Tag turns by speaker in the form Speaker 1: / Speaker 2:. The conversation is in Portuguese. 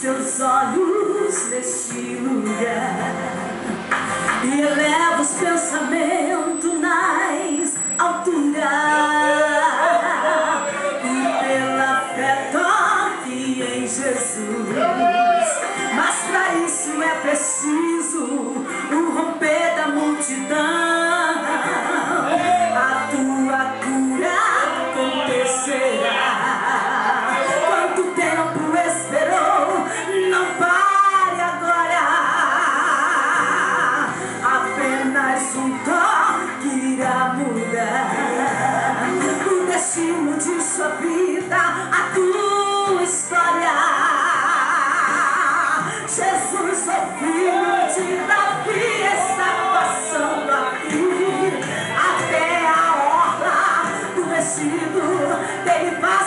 Speaker 1: seus olhos neste lugar e eleva os pensamentos nas alturas, e pela fé toque em Jesus. Mas para isso é preciso o romper da multidão. A tua cura acontecerá. Quanto tempo esperou? Não pare agora. Apenas um toque irá mudar o destino de sua vida, a tua história. Jesus, o filho de Davi, está passando aqui. Até a orla do vestido dele vai